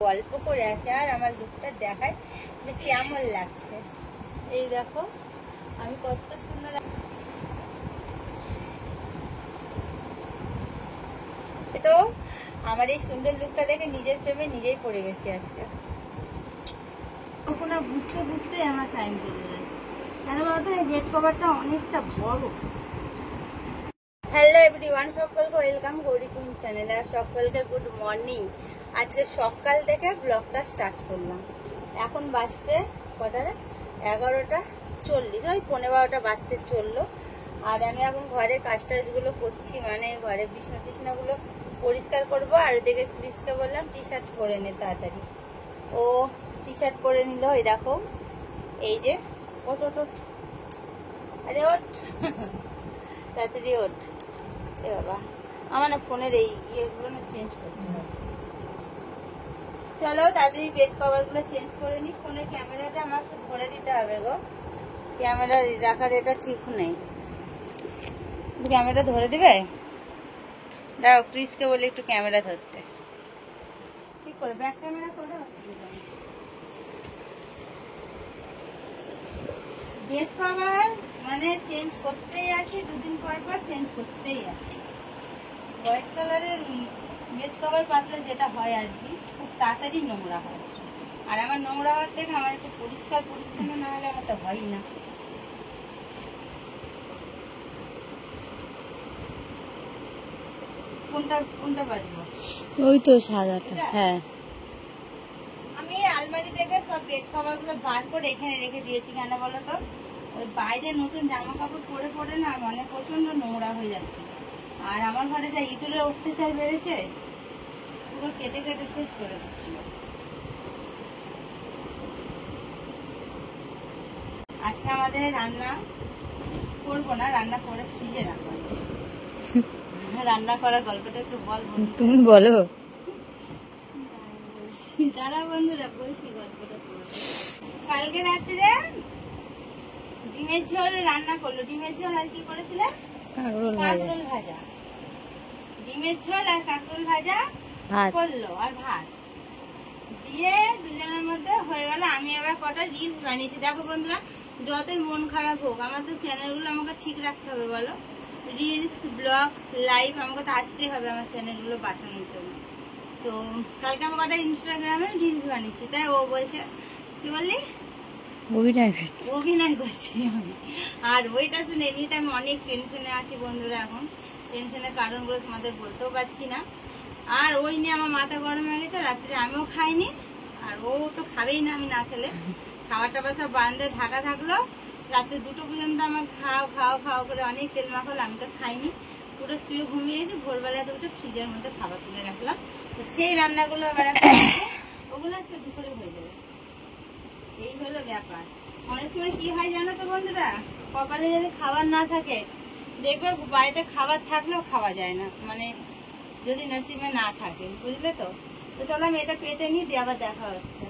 গল্প করে আসে আর আমার লুকটা দেখায় যে কেমন লাগছে। এই দেখো আমি কত সুন্দর তো আমার এই সুন্দর লুকটা দেখে নিজের প্রেমে নিজেই পড়ে গেছি আজকে। না বুঝতে বুঝতে আমার টাইম চলে যায় কেন বলতো, এই বেড কভারটা অনেকটা বড়। হ্যালো এভরিওয়ান, সকলকে ওয়েলকাম গৌরীকুম চ্যানেলে। আর সকলকে গুড মর্নিং। আজকে সকাল থেকে ব্লগটা স্টার্ট করলাম। এখন বাজছে কটারে 11:40, ওই 11:15 বাজতে চললো। আর আমি এখন ঘরে কাজ টাজগুলো করছি, মানে ঘরে বিছনা টিছনাগুলো পরিষ্কার করবো। আর ওদিকে ক্রিসকে বললাম টি শার্ট পরে নে তাড়াতাড়ি। ও টি শার্ট পরে নিল। এই দেখো, এই যে ওট ওট ওট, আরে ওট তাড়াতাড়ি ওট। এ বাবা, আমার না ফোনের এই ইয়েগুলো না চেঞ্জ করতে হবে। চলো তাড়াতাড়ি বেড কভার গুলো চেঞ্জ করে নি। ফোনের ক্যামেরাটা আমাকে ধরে দিতে হবে গো, ক্যামেরা রাখার এটা ঠিক নেই। ক্যামেরা ধরে দিবে? দাও ক্রিসকে বলে একটু ক্যামেরা ধরতে। ঠিক করে ব্যাক ক্যামেরা করে অসুবিধা নেই। বেড কভার মানে চেঞ্জ করতেই আছে, দুদিন পর পর চেঞ্জ করতেই আছে। হোয়াইট কালারের বেড কভার পাতলে যেটা হয় আর কি, খুব তাড়াতাড়ি নোংরা হয়। আর আমার নোংরা হওয়ার থেকে আমার একটু পরিষ্কার পরিচ্ছন্ন না হলে আমার তো হয়ই না। কোনটা কোনটা বাজবো? ওই তো সাদাটা। হ্যাঁ, আমি আলমারি থেকে সব বেড কভার গুলো বার করে এখানে রেখে দিয়েছি। কেন বলো তো, ওই বাইরে নতুন জামা কাপড় পরে পরে না মানে প্রচন্ড নোংরা হয়ে যাচ্ছে। আর আমার ঘরে যা ইঁদুরের অত্যাচার বেড়েছে, পুরো কেটে কেটে শেষ করে দিচ্ছিল। আজকে আমাদের রান্না করবো না, রান্না করে ফ্রিজে রাখবো। রান্না করার গল্পটা একটু বল। তুমি বলো। তারা বন্ধুরা বলছি গল্পটা। কালকে রাত্রে ডিমের ঝোল রান্না করলো। ডিমের ঝোল আর কি করেছিল? কাঁকরোল ভাজা। ডিমের ঝোল আর কাঁকরোল ভাজা করলো, আর ভাত দিয়ে দুজনের মধ্যে হয়ে গেল। আমি আবার কটা রিলস বানিয়েছি। দেখো বন্ধুরা, যতই মন খারাপ হোক আমার তো চ্যানেলগুলো আমাকে ঠিক রাখতে হবে বলো। রিলস, ব্লগ, লাইভ আমাকে তো আসতেই হবে আমার চ্যানেলগুলো বাঁচানোর জন্য। তো কালকে আমার কটা ইনস্টাগ্রামে রিলস বানিয়েছি, তাই ও বলছে কি বললি অভিনয় করছি আমি। আর ওইটা শুনে এমনিতে আমি অনেক টেনশনে আছি বন্ধুরা। এখন টেনশনের কারণগুলো তোমাদের বলতেও পারছি না। আর ওই নিয়ে আমার মাথা গরম হয়ে গেছে। রাত্রে আমিও খাইনি, আর ও তো খাবেই না আমি না খেলে। খাবার টাবার সব বারান্দায় ঢাকা থাকলো। রাত্রে 2টো পর্যন্ত আমার খাও খাও খাও করে অনেক তেল মাখালো। আমি তো খাইনি, পুরো শুয়ে ঘুমিয়েছি। ভোরবেলায় তো উঠে ফ্রিজের মধ্যে খাবার তুলে রাখলাম। তো সেই রান্নাগুলো এবার ওগুলো আজকে দুপুরে হয়ে যাবে। এই হলো ব্যাপার। অনেক সময় কি হয় জানো তো বন্ধুরা, কপালে যদি খাবার না থাকে, দেখবে বাড়িতে খাবার থাকলেও খাওয়া যায় না, মানে যদি নসিবে না থাকে, বুঝলে তো। তো চলো আমি এটা পেটে নিই, দিয়ে আবার দেখা হচ্ছে।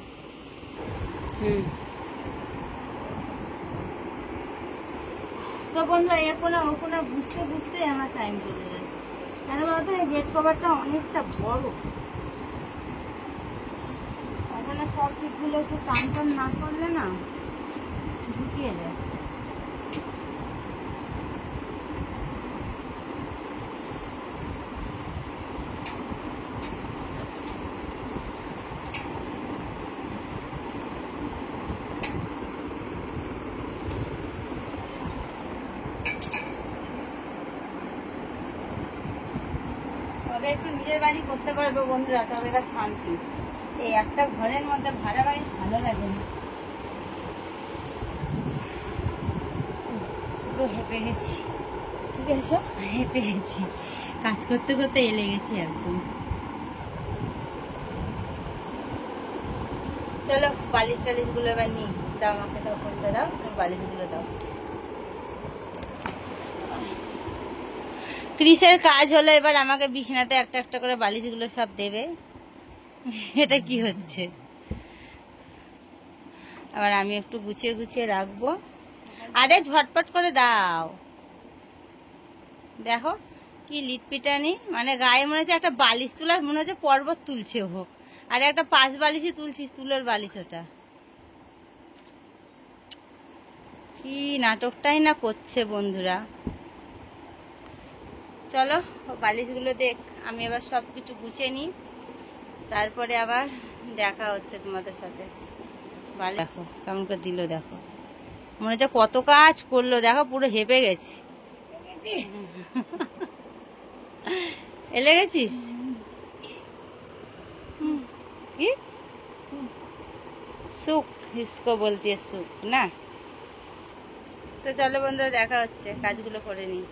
তো বন্ধুরা এরপর ওপর বুঝতে বুঝতে আমার টাইম চলে যায়। কেন বলতো, এই বেড কভারটা অনেকটা বড়। ওখানে সব দিকগুলো একটু টান টান না করলে না ঢুকিয়ে যায়। তবে একটু নিজের বাড়ি করতে পারবো বন্ধুরা, তবে এটা শান্তি। এই একটা ঘরের মধ্যে ভাড়া বাড়ি ভালো লাগে না। পুরো হেঁপে গেছি। ঠিক আছে, হেঁপে গেছি, কাজ করতে করতে এলে গেছি একদম। চলো বালিশ টালিশ গুলো এবার নিই। দাও আমাকে, দাও ফোনটা দাও, বালিশ গুলো দাও। ক্রিসের কাজ হলো এবার আমাকে বিছানাতে একটা একটা করে বালিশগুলো সব দেবে। এটা কি হচ্ছে? আবার আমি একটু গুছিয়ে গুছিয়ে রাখবো। আরে ঝটপট করে দাও। দেখো কি লিটপিটানি, মানে গায়ে মনে হচ্ছে একটা বালিশ তোলা, মনে হচ্ছে পর্বত তুলছে ও। আর একটা পাশ বালিশে তুলছিস, তুলোর বালিশ ওটা। কি নাটকটাই না করছে বন্ধুরা। চলো বালিশগুলো দেখ, আমি এবার সব কিছু গুছিয়ে নিই, তারপরে আবার দেখা হচ্ছে তোমাদের সাথে। ভালো দেখো কেমন করে দিল, দেখো মনে হচ্ছে কত কাজ করলো, দেখো পুরো হেঁপে গেছি। এলে গেছিস কি সুখ, इसको বলতে সুখ না। তো চলো বন্ধুরা দেখা হচ্ছে, কাজগুলো করে নিই।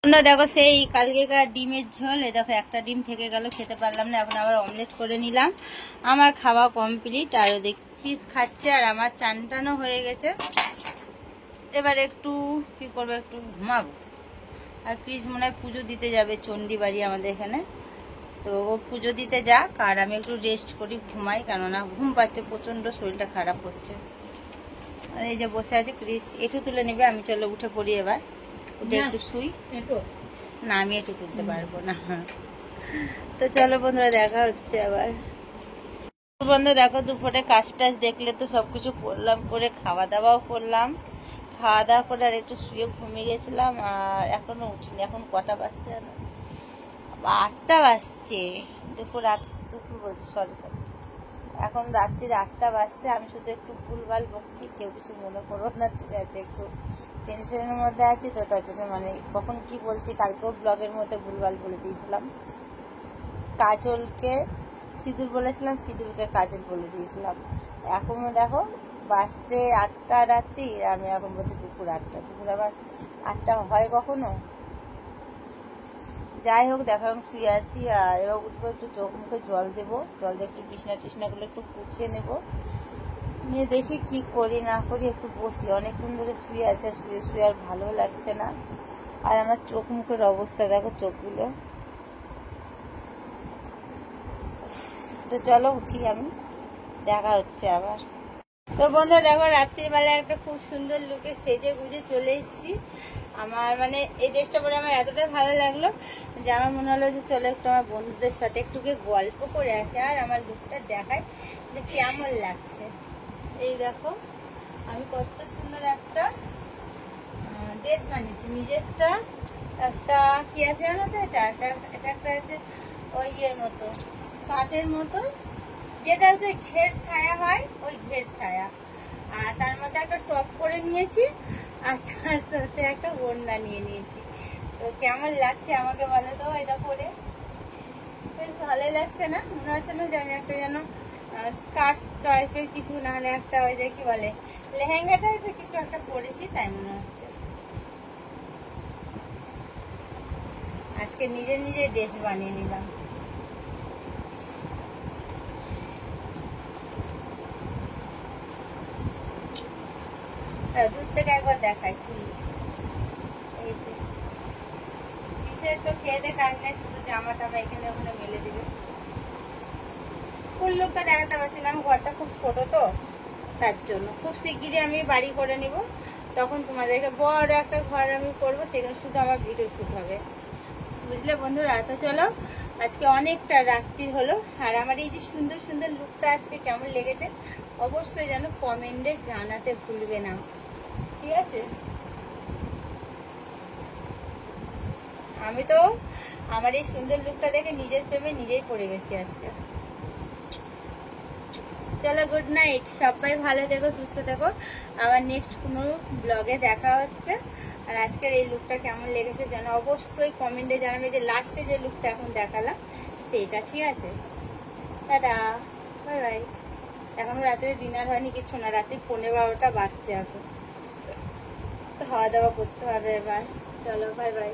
বন্ধুরা দেখো সেই কালকেকার ডিমের ঝোল, এ দেখো একটা ডিম থেকে গেল, খেতে পারলাম না, এখন আবার অমলেট করে নিলাম। আমার খাওয়া কমপ্লিট, আর ওদিক পিস খাচ্ছে, আর আমার চান টানও হয়ে গেছে। এবার একটু কি করবো, একটু ঘুমাবো। আর পিস মনে হয় পুজো দিতে যাবে চণ্ডী বাড়ি আমাদের এখানে, তো ও পুজো দিতে যাক, আর আমি একটু রেস্ট করি, ঘুমাই, কেননা ঘুম পাচ্ছে প্রচণ্ড, শরীরটা খারাপ হচ্ছে। আর এই যে বসে আছে ক্রিস, এটু তুলে নেবে, আমি চলো উঠে পড়ি এবার, উঠে একটু শুই। না আমি একটু তুলতে পারবো না। তো চলো বন্ধুরা দেখা হচ্ছে আবার। বন্ধু দেখো দুপুরে কাজ টাজ দেখলে তো সবকিছু করলাম, করে খাওয়া দাওয়াও করলাম, খাওয়া দাওয়া করে আর একটু শুয়ে ঘুমিয়ে গেছিলাম, আর এখনো উঠিনি। এখন কটা বাজছে জানো, 8টা বাজছে। দুপুর বলছি, সরি এখন রাত্রির 8টা বাজছে। আমি শুধু একটু ভুলভাল বকছি, কেউ কিছু মনে করো না, ঠিক আছে? একটু টেনশনের মধ্যে আছি তো, তার জন্য মানে কখন কি বলছি, কালকেও ব্লগের মধ্যে ভুলভাল বলে দিয়েছিলাম। কাজলকে সিঁদুর বলেছিলাম, সিঁদুরকে কাজল বলে দিয়েছিলাম। এখনো দেখো বাজছে 8টা রাত্রি, আমি এখন বলছি দুপুর 8টা। দুপুর আবার 8টা হয় কখনো? যাই হোক দেখো আমি শুয়ে আছি, আর এবার উঠবো, একটু চোখ মুখে জল দেবো, জল দিয়ে একটু বিছনা টিছনাগুলো একটু গুছিয়ে নেবো, নিয়ে দেখি কি করি না করি, একটু বসি। অনেকক্ষণ ধরে শুয়ে আছে, শুয়ে শুয়ে আর ভালো লাগছে না। আর আমার চোখ মুখের অবস্থা দেখো, চোখগুলো। তো চলো উঠি, আমি দেখা হচ্ছে আবার। তো বন্ধু দেখো রাত্রিবেলা একটা খুব সুন্দর লুকে সেজে গুজে চলে এসেছি। আমার মানে এই ড্রেসটা পরে আমার এতটাই ভালো লাগলো যে আমার মনে হলো যে চলো একটু আমার বন্ধুদের সাথে একটু গল্প করে আসে, আর আমার লুকটা দেখাই যে কেমন লাগছে। এই দেখো আমি কত সুন্দর একটা ড্রেস বানিয়েছি নিজেরটা। একটা কি আছে জানো তো, এটা একটা আছে ওই ইয়ের মতো, স্কার্টের মতো, যেটা হচ্ছে ঘের ছায়া হয়, ওই ঘের ছায়া। আর তার মধ্যে একটা টপ করে নিয়েছি, আর তার সাথে একটা ওড়না নিয়ে নিয়েছি। তো কেমন লাগছে আমাকে বলো তো এটা পরে? বেশ ভালোই লাগছে না? মনে হচ্ছে না যে আমি একটা যেন স্কার্ট টাইপের কিছু, না হলে একটা ওই যে কি বলে লেহেঙ্গা টাইপের কিছু একটা পরেছি, তাই মনে হচ্ছে। আজকে নিজে নিজে ড্রেস বানিয়ে নিলাম। দূর থেকে একবার দেখাই ফুল, এই যে পিসে তো খেয়ে দে কাজ নাই, শুধু জামা টামা এখানে ওখানে মেলে দিবে। ফুল লুকটা দেখাতে পারছিলাম, ঘরটা খুব ছোট তো, তার জন্য। খুব শিগগিরই আমি বাড়ি করে নিব, তখন তোমাদেরকে বড় একটা ঘর আমি করবো, সেখানে শুধু আমার ভিডিও শুট হবে, বুঝলে বন্ধুরা? তো চলো আজকে অনেকটা রাত্রি হলো, আর আমার এই যে সুন্দর সুন্দর লুকটা আজকে কেমন লেগেছে অবশ্যই যেন কমেন্টে জানাতে ভুলবে না, ঠিক আছে? আমি তো আমার এই সুন্দর লুকটা দেখে নিজের প্রেমে নিজেই পড়ে গেছি আজকে। চলো গুড নাইট, সবাই ভালো থেকো, সুস্থ থেকো, আবার নেক্সট কোনো ব্লগে দেখা হচ্ছে। আর আজকের এই লুকটা কেমন লেগেছে যেন অবশ্যই কমেন্টে জানাবে, যে লাস্টে যে লুকটা এখন দেখালাম সেইটা, ঠিক আছে? Tata, bye bye. এখনো রাত্রে ডিনার হয়নি, কিছু না, রাত্রি 11:15 বাজছে, এখন খাওয়া দাওয়া করতে হবে এবার। চলো বাই বাই।